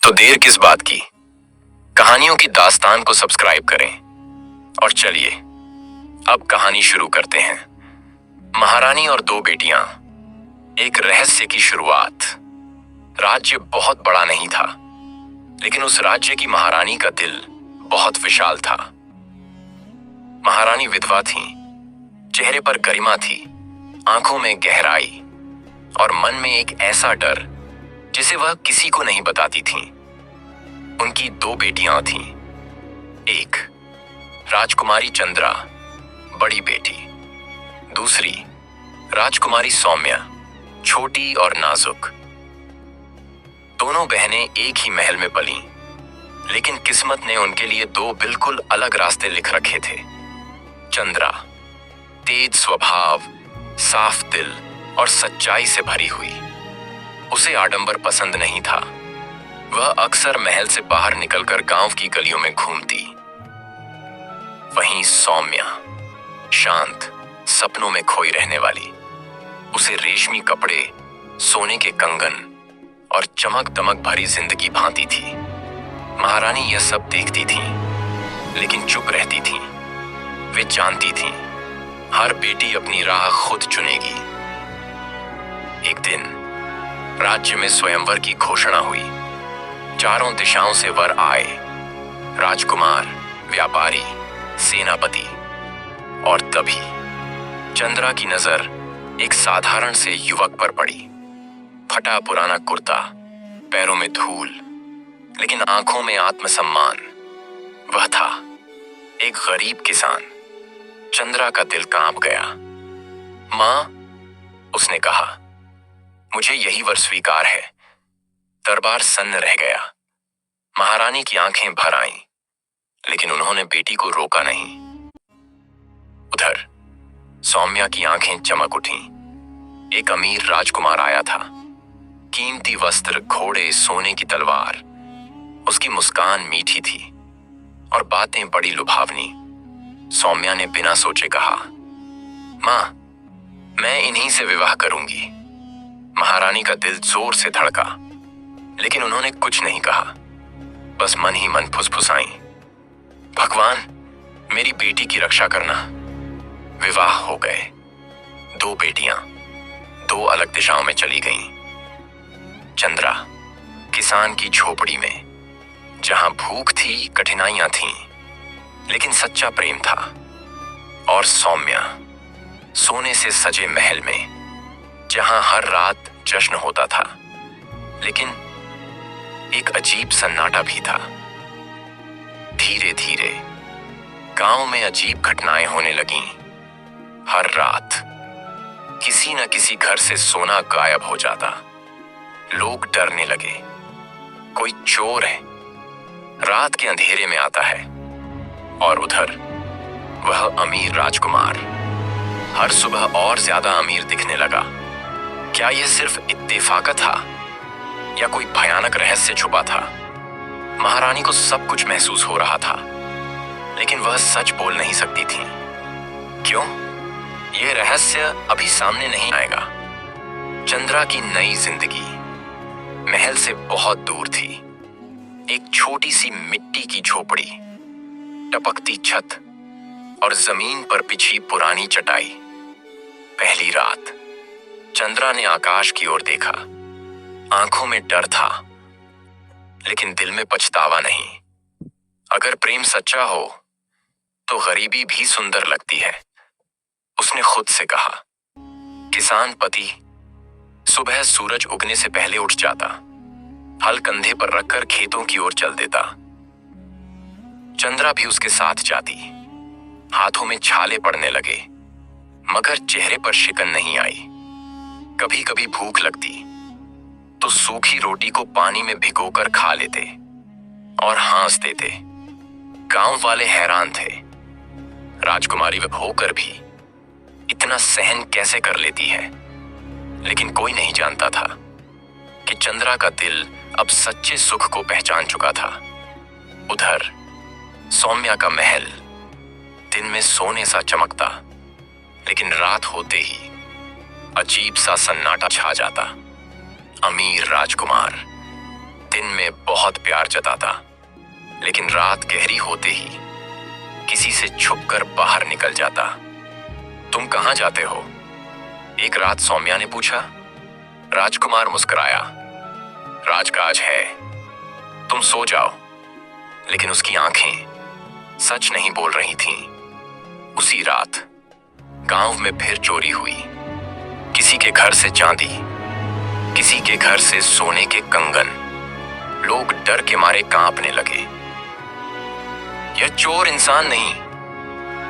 तो देर किस बात की, कहानियों की दास्तान को सब्सक्राइब करें और चलिए अब कहानी शुरू करते हैं। महारानी और दो बेटियां, एक रहस्य की शुरुआत। राज्य बहुत बड़ा नहीं था, लेकिन उस राज्य की महारानी का दिल बहुत विशाल था। महारानी विधवा थी, चेहरे पर गरिमा थी, आंखों में गहराई और मन में एक ऐसा डर जिसे वह किसी को नहीं बताती थीं। उनकी दो बेटियां थीं। एक राजकुमारी चंद्रा, बड़ी बेटी। दूसरी राजकुमारी सौम्या, छोटी और नाजुक। दोनों बहनें एक ही महल में पलीं, लेकिन किस्मत ने उनके लिए दो बिल्कुल अलग रास्ते लिख रखे थे। चंद्रा तेज स्वभाव, साफ दिल और सच्चाई से भरी हुई। उसे आडंबर पसंद नहीं था। वह अक्सर महल से बाहर निकलकर गांव की गलियों में घूमती। वहीं सौम्या शांत, सपनों में खोई रहने वाली। उसे रेशमी कपड़े, सोने के कंगन और चमक दमक भरी जिंदगी भांती थी। महारानी यह सब देखती थी, लेकिन चुप रहती थी। वे जानती थी हर बेटी अपनी राह खुद चुनेगी। एक दिन राज्य में स्वयंवर की घोषणा हुई। चारों दिशाओं से वर आए, राजकुमार, व्यापारी, सेनापति। और तभी चंद्रा की नजर एक साधारण से युवक पर पड़ी। फटा पुराना कुर्ता, पैरों में धूल, लेकिन आंखों में आत्मसम्मान। वह था एक गरीब किसान। चंद्रा का दिल कांप गया। मां, उसने कहा, मुझे यही वर स्वीकार है। दरबार सन्न रह गया। महारानी की आंखें भर आईं, लेकिन उन्होंने बेटी को रोका नहीं। उधर सौम्या की आंखें चमक उठीं। एक अमीर राजकुमार आया था। कीमती वस्त्र, घोड़े, सोने की तलवार। उसकी मुस्कान मीठी थी और बातें बड़ी लुभावनी। सौम्या ने बिना सोचे कहा, मां, मैं इन्हीं से विवाह करूंगी। महारानी का दिल जोर से धड़का, लेकिन उन्होंने कुछ नहीं कहा। बस मन ही मन फुसफुसाई, भगवान, मेरी बेटी की रक्षा करना। विवाह हो गए। दो बेटियां दो अलग दिशाओं में चली गईं। चंद्रा किसान की झोपड़ी में, जहां भूख थी, कठिनाइयां थीं, लेकिन सच्चा प्रेम था। और सौम्या सोने से सजे महल में, जहां हर रात जश्न होता था, लेकिन एक अजीब सन्नाटा भी था। धीरे धीरे गांव में अजीब घटनाएं होने लगीं। हर रात किसी न किसी घर से सोना गायब हो जाता। लोग डरने लगे, कोई चोर है, रात के अंधेरे में आता है। और उधर वह अमीर राजकुमार हर सुबह और ज्यादा अमीर दिखने लगा। क्या यह सिर्फ इत्तेफाक था या कोई भयानक रहस्य छुपा था? महारानी को सब कुछ महसूस हो रहा था, लेकिन वह सच बोल नहीं सकती थी। क्यों? यह रहस्य अभी सामने नहीं आएगा। चंद्रा की नई जिंदगी महल से बहुत दूर थी। एक छोटी सी मिट्टी की झोपड़ी, टपकती छत और जमीन पर बिछी पुरानी चटाई। पहली रात चंद्रा ने आकाश की ओर देखा। आंखों में डर था, लेकिन दिल में पछतावा नहीं। अगर प्रेम सच्चा हो तो गरीबी भी सुंदर लगती है, उसने खुद से कहा। किसान पति सुबह सूरज उगने से पहले उठ जाता, हल कंधे पर रखकर खेतों की ओर चल देता। चंद्रा भी उसके साथ जाती। हाथों में छाले पड़ने लगे, मगर चेहरे पर शिकन नहीं आई। कभी कभी भूख लगती तो सूखी रोटी को पानी में भिगोकर खा लेते और हंस देते। गांव वाले हैरान थे। राजकुमारी होकर भी इतना सहन कैसे कर लेती है? लेकिन कोई नहीं जानता था कि चंद्रा का दिल अब सच्चे सुख को पहचान चुका था। उधर सौम्या का महल दिन में सोने सा चमकता, लेकिन रात होते ही अजीब सा सन्नाटा छा जाता। अमीर राजकुमार दिन दिन में बहुत प्यार जताता, लेकिन रात गहरी होते ही किसी से छुपकर बाहर निकल जाता। तुम कहां जाते हो? एक रात सौम्या ने पूछा। राजकुमार मुस्कुराया। राजकाज है, तुम सो जाओ। लेकिन उसकी आंखें सच नहीं बोल रही थीं। उसी रात गांव में फिर चोरी हुई। किसी के घर से चांदी, किसी के घर से सोने के कंगन। लोग डर के मारे कांपने लगे। यह चोर इंसान नहीं,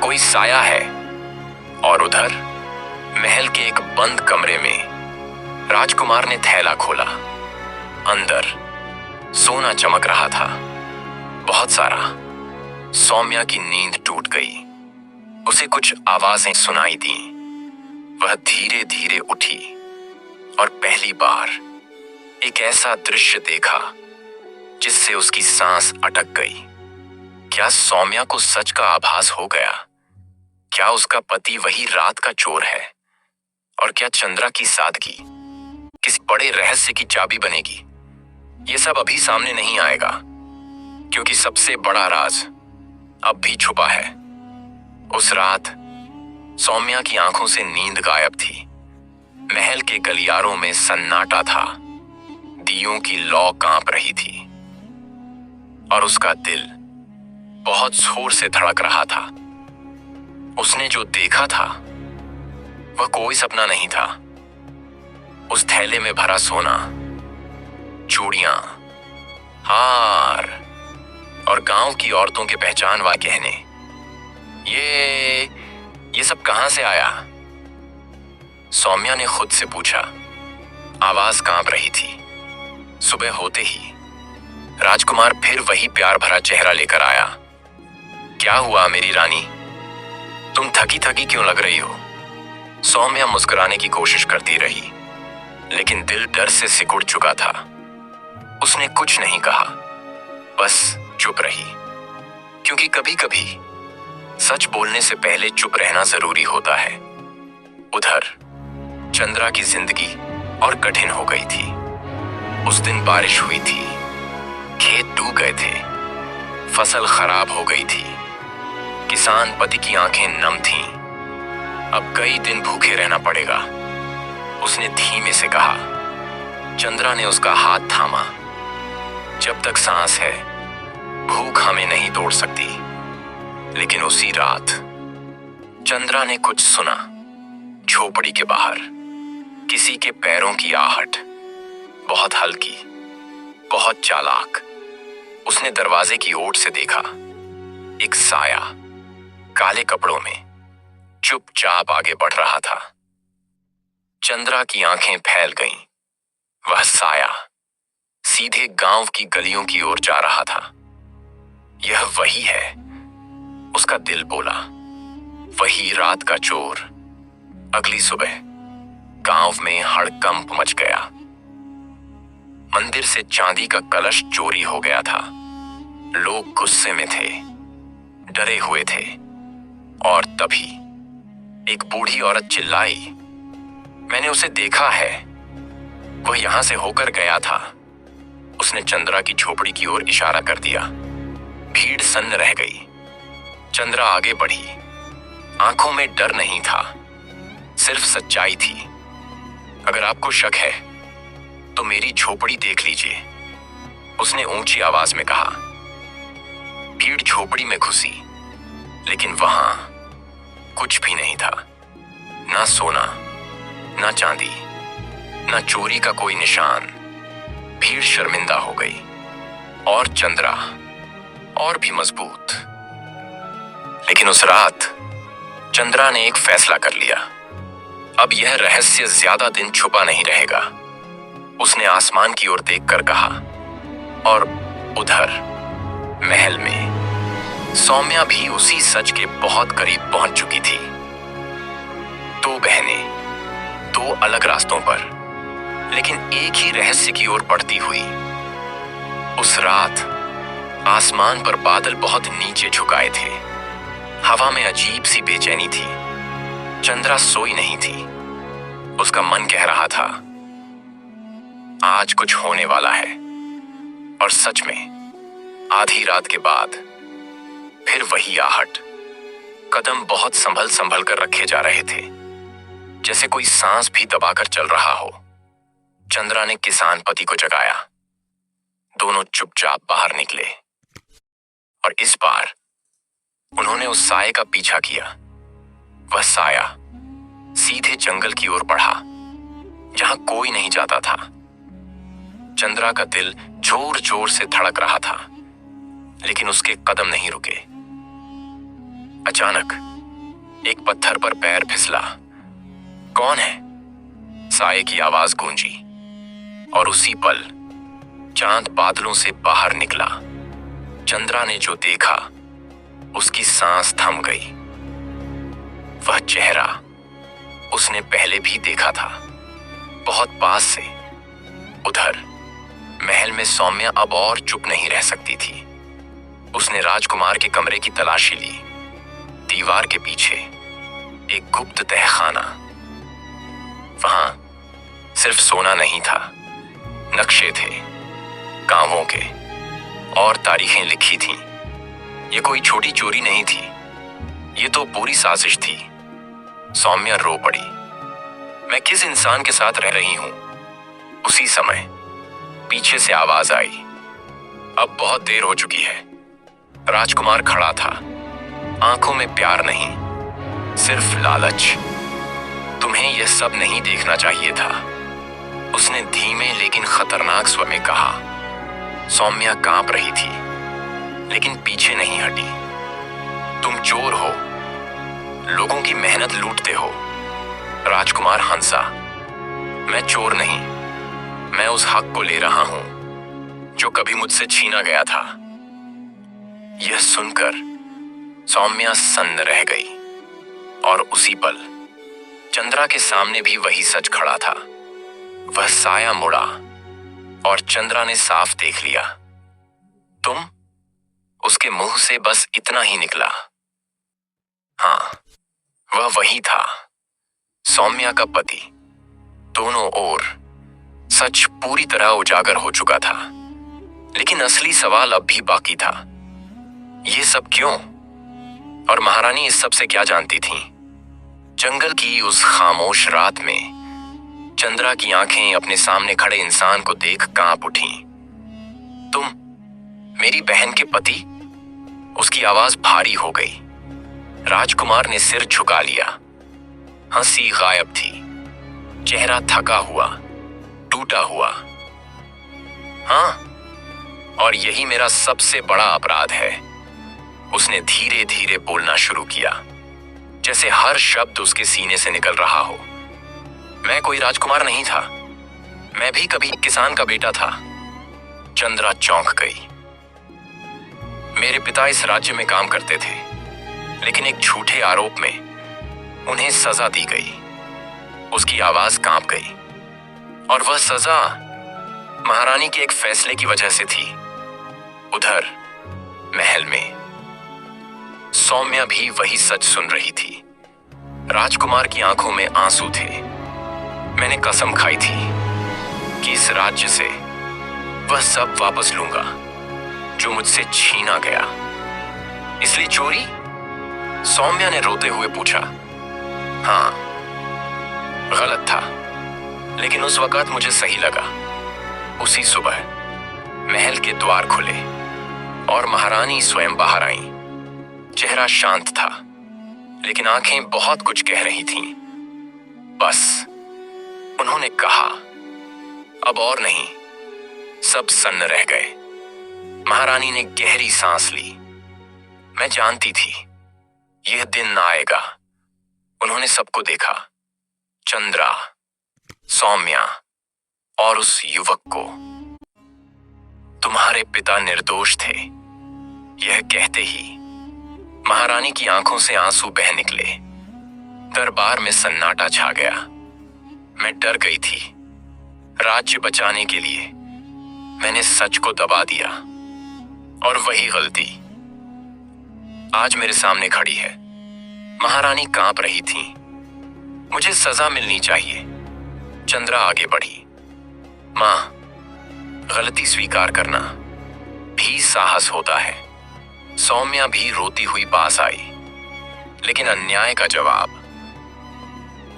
कोई साया है। और उधर महल के एक बंद कमरे में राजकुमार ने थैला खोला। अंदर सोना चमक रहा था, बहुत सारा। सौम्या की नींद टूट गई। उसे कुछ आवाजें सुनाई दी। वह धीरे धीरे उठी और पहली बार एक ऐसा दृश्य देखा जिससे उसकी सांस अटक गई। क्या सौम्या को सच का आभास हो गया? क्या उसका पति वही रात का चोर है? और क्या चंद्रा की सादगी किसी बड़े रहस्य की चाबी बनेगी? ये सब अभी सामने नहीं आएगा, क्योंकि सबसे बड़ा राज अब भी छुपा है। उस रात सौम्या की आंखों से नींद गायब थी। महल के गलियारों में सन्नाटा था। दियों की लौ कांप रही थी और उसका दिल बहुत जोर से धड़क रहा था। उसने जो देखा था वह कोई सपना नहीं था। उस थैले में भरा सोना, चूड़ियां, हार और गांव की औरतों के पहचान वाले गहने, ये सब कहां से आया? सौम्या ने खुद से पूछा। आवाज कांप रही थी। सुबह होते ही राजकुमार फिर वही प्यार भरा चेहरा लेकर आया। क्या हुआ मेरी रानी? तुम थकी थकी क्यों लग रही हो? सौम्या मुस्कुराने की कोशिश करती रही, लेकिन दिल डर से सिकुड़ चुका था। उसने कुछ नहीं कहा, बस चुप रही, क्योंकि कभी कभी सच बोलने से पहले चुप रहना जरूरी होता है। उधर चंद्रा की जिंदगी और कठिन हो गई थी। उस दिन बारिश हुई थी, खेत डूब गए थे, फसल खराब हो गई थी। किसान पति की आंखें नम थीं। अब कई दिन भूखे रहना पड़ेगा, उसने धीमे से कहा। चंद्रा ने उसका हाथ थामा। जब तक सांस है, भूख हमें नहीं तोड़ सकती। लेकिन उसी रात चंद्रा ने कुछ सुना। झोपड़ी के बाहर किसी के पैरों की आहट, बहुत हल्की, बहुत चालाक। उसने दरवाजे की ओर से देखा। एक साया काले कपड़ों में चुपचाप आगे बढ़ रहा था। चंद्रा की आंखें फैल गईं। वह साया सीधे गांव की गलियों की ओर जा रहा था। यह वही है, उसका दिल बोला। वही रात का चोर। अगली सुबह गांव में हड़कंप मच गया। मंदिर से चांदी का कलश चोरी हो गया था। लोग गुस्से में थे, डरे हुए थे। और तभी एक बूढ़ी औरत चिल्लाई, मैंने उसे देखा है, वह यहां से होकर गया था। उसने चंद्रा की झोपड़ी की ओर इशारा कर दिया। भीड़ सन्न रह गई। चंद्रा आगे बढ़ी। आंखों में डर नहीं था, सिर्फ सच्चाई थी। अगर आपको शक है तो मेरी झोपड़ी देख लीजिए, उसने ऊंची आवाज में कहा। भीड़ झोपड़ी में घुसी, लेकिन वहां कुछ भी नहीं था। ना सोना, ना चांदी, ना चोरी का कोई निशान। भीड़ शर्मिंदा हो गई और चंद्रा और भी मजबूत। लेकिन उस रात चंद्रा ने एक फैसला कर लिया। अब यह रहस्य ज्यादा दिन छुपा नहीं रहेगा। उसने आसमान की ओर देखकर कहा। और उधर महल में सौम्या भी उसी सच के बहुत करीब पहुंच चुकी थी। दो बहनें, दो अलग रास्तों पर, लेकिन एक ही रहस्य की ओर बढ़ती हुई। उस रात आसमान पर बादल बहुत नीचे झुकाए थे। हवा में अजीब सी बेचैनी थी। चंद्रा सोई नहीं थी। उसका मन कह रहा था, आज कुछ होने वाला है। और सच में आधी रात के बाद फिर वही आहट। कदम बहुत संभल संभल कर रखे जा रहे थे, जैसे कोई सांस भी दबाकर चल रहा हो। चंद्रा ने किसान पति को जगाया। दोनों चुपचाप बाहर निकले और इस बार उन्होंने उस साये का पीछा किया। वह साया सीधे जंगल की ओर बढ़ा, जहां कोई नहीं जाता था। चंद्रा का दिल जोर जोर से धड़क रहा था, लेकिन उसके कदम नहीं रुके। अचानक एक पत्थर पर पैर फिसला। कौन है? साये की आवाज गूंजी और उसी पल चांद बादलों से बाहर निकला। चंद्रा ने जो देखा, उसकी सांस थम गई। वह चेहरा उसने पहले भी देखा था, बहुत पास से। उधर महल में सौम्या अब और चुप नहीं रह सकती थी। उसने राजकुमार के कमरे की तलाशी ली। दीवार के पीछे एक गुप्त तहखाना। वहां सिर्फ सोना नहीं था, नक्शे थे गांवों के और तारीखें लिखी थीं। ये कोई छोटी चोरी नहीं थी, ये तो पूरी साजिश थी। सौम्या रो पड़ी। मैं किस इंसान के साथ रह रही हूं? उसी समय पीछे से आवाज आई। अब बहुत देर हो चुकी है। राजकुमार खड़ा था, आंखों में प्यार नहीं, सिर्फ लालच। तुम्हें यह सब नहीं देखना चाहिए था, उसने धीमे लेकिन खतरनाक स्वर में कहा। सौम्या कांप रही थी, लेकिन पीछे नहीं हटी। तुम चोर हो, लोगों की मेहनत लूटते हो। राजकुमार हंसा। मैं चोर नहीं, मैं उस हक को ले रहा हूं जो कभी मुझसे छीना गया था। यह सुनकर सौम्या सन्न रह गई और उसी पल चंद्रा के सामने भी वही सच खड़ा था। वह साया मुड़ा और चंद्रा ने साफ देख लिया। तुम? उसके मुंह से बस इतना ही निकला। हाँ, वह वही था, सौम्या का पति। दोनों ओर सच पूरी तरह उजागर हो चुका था, लेकिन असली सवाल अब भी बाकी था। ये सब क्यों? और महारानी इस सब से क्या जानती थी? जंगल की उस खामोश रात में चंद्रा की आंखें अपने सामने खड़े इंसान को देख कांप उठी। तुम मेरी बहन के पति? उसकी आवाज भारी हो गई। राजकुमार ने सिर झुका लिया। हंसी गायब थी, चेहरा थका हुआ, टूटा हुआ। हाँ, और यही मेरा सबसे बड़ा अपराध है, उसने धीरे धीरे बोलना शुरू किया, जैसे हर शब्द उसके सीने से निकल रहा हो। मैं कोई राजकुमार नहीं था, मैं भी कभी किसान का बेटा था। चंद्रा चौंक गई। मेरे पिता इस राज्य में काम करते थे, लेकिन एक झूठे आरोप में उन्हें सजा दी गई। उसकी आवाज कांप गई। और वह सजा महारानी के एक फैसले की वजह से थी। उधर महल में सौम्या भी वही सच सुन रही थी। राजकुमार की आंखों में आंसू थे। मैंने कसम खाई थी कि इस राज्य से वह सब वापस लूंगा जो मुझसे छीना गया। इसलिए चोरी? सौम्या ने रोते हुए पूछा। हाँ, गलत था, लेकिन उस वक्त मुझे सही लगा। उसी सुबह महल के द्वार खुले और महारानी स्वयं बाहर आईं। चेहरा शांत था, लेकिन आंखें बहुत कुछ कह रही थीं। बस उन्होंने कहा, अब और नहीं। सब सन्न रह गए। महारानी ने गहरी सांस ली। मैं जानती थी यह दिन आएगा। उन्होंने सबको देखा, चंद्रा, सौम्या और उस युवक को। तुम्हारे पिता निर्दोष थे, यह कहते ही महारानी की आंखों से आंसू बह निकले। दरबार में सन्नाटा छा गया। मैं डर गई थी। राज्य बचाने के लिए मैंने सच को दबा दिया, और वही गलती आज मेरे सामने खड़ी है। महारानी कांप रही थी। मुझे सजा मिलनी चाहिए। चंद्रा आगे बढ़ी। मां, गलती स्वीकार करना, साहस होता है। सौम्या भी रोती हुई पास आई, लेकिन अन्याय का जवाब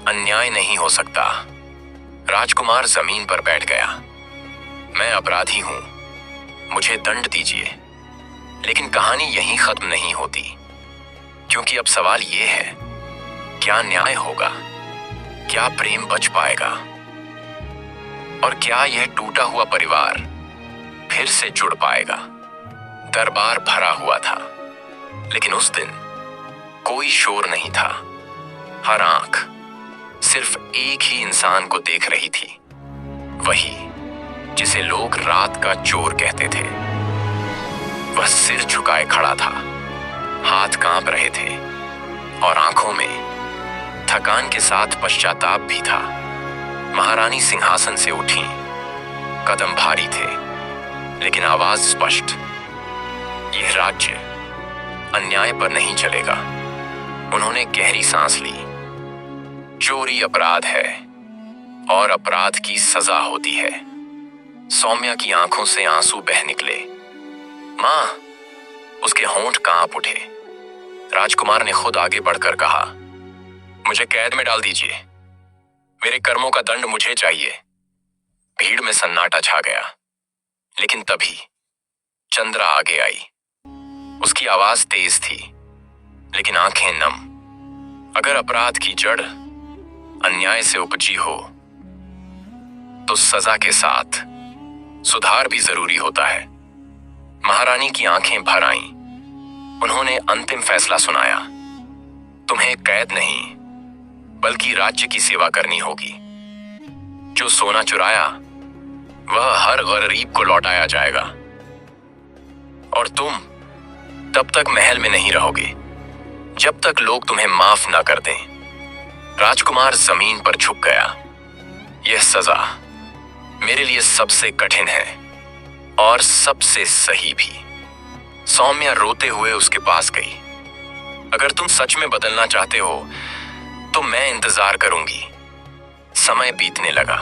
अन्याय नहीं हो सकता। राजकुमार जमीन पर बैठ गया। मैं अपराधी हूं, मुझे दंड दीजिए। लेकिन कहानी यहीं खत्म नहीं होती, क्योंकि अब सवाल यह है, क्या न्याय होगा? क्या प्रेम बच पाएगा? और क्या यह टूटा हुआ परिवार फिर से जुड़ पाएगा? दरबार भरा हुआ था, लेकिन उस दिन कोई शोर नहीं था। हर आंख सिर्फ एक ही इंसान को देख रही थी, वही जिसे लोग रात का चोर कहते थे। वह सिर झुकाए खड़ा था, हाथ कांप रहे थे और आंखों में थकान के साथ पश्चाताप भी था। महारानी सिंहासन से उठी, कदम भारी थे, लेकिन आवाज स्पष्ट। यह राज्य अन्याय पर नहीं चलेगा। उन्होंने गहरी सांस ली। चोरी अपराध है और अपराध की सजा होती है। सौम्या की आंखों से आंसू बह निकले। मां, उसके होंठ कांप उठे। राजकुमार ने खुद आगे बढ़कर कहा, मुझे कैद में डाल दीजिए, मेरे कर्मों का दंड मुझे चाहिए। भीड़ में सन्नाटा छा गया, लेकिन तभी चंद्रा आगे आई। उसकी आवाज तेज थी, लेकिन आंखें नम। अगर अपराध की जड़ अन्याय से उपजी हो, तो सजा के साथ सुधार भी जरूरी होता है। महारानी की आंखें भर आईं। उन्होंने अंतिम फैसला सुनाया, तुम्हें कैद नहीं, बल्कि राज्य की सेवा करनी होगी। जो सोना चुराया वह हर गरीब को लौटाया जाएगा, और तुम तब तक महल में नहीं रहोगे जब तक लोग तुम्हें माफ ना कर दें। राजकुमार जमीन पर झुक गया। यह सजा मेरे लिए सबसे कठिन है और सबसे सही भी। सौम्या रोते हुए उसके पास गई। अगर तुम सच में बदलना चाहते हो तो मैं इंतजार करूंगी। समय बीतने लगा।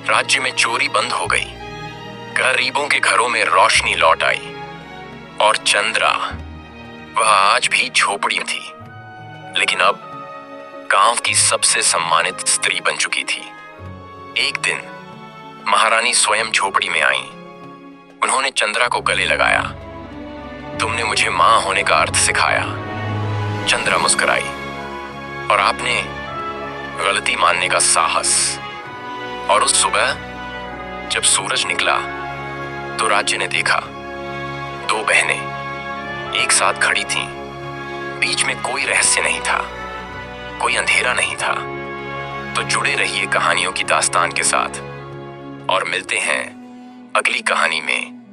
राज्य में चोरी बंद हो गई। गरीबों के घरों में रोशनी लौट आई। और चंद्रा, वह आज भी झोपड़ी में थी, लेकिन अब गांव की सबसे सम्मानित स्त्री बन चुकी थी। एक दिन महारानी स्वयं झोपड़ी में आई। उन्होंने चंद्रा को गले लगाया। तुमने मुझे मां होने का अर्थ सिखाया। चंद्रा मुस्कुराई। और आपने गलती मानने का साहस। और उस सुबह जब सूरज निकला तो राज्य ने देखा, दो बहनें एक साथ खड़ी थीं। बीच में कोई रहस्य नहीं था, कोई अंधेरा नहीं था। तो जुड़े रहिए कहानियों की दास्तान के साथ, और मिलते हैं अगली कहानी में।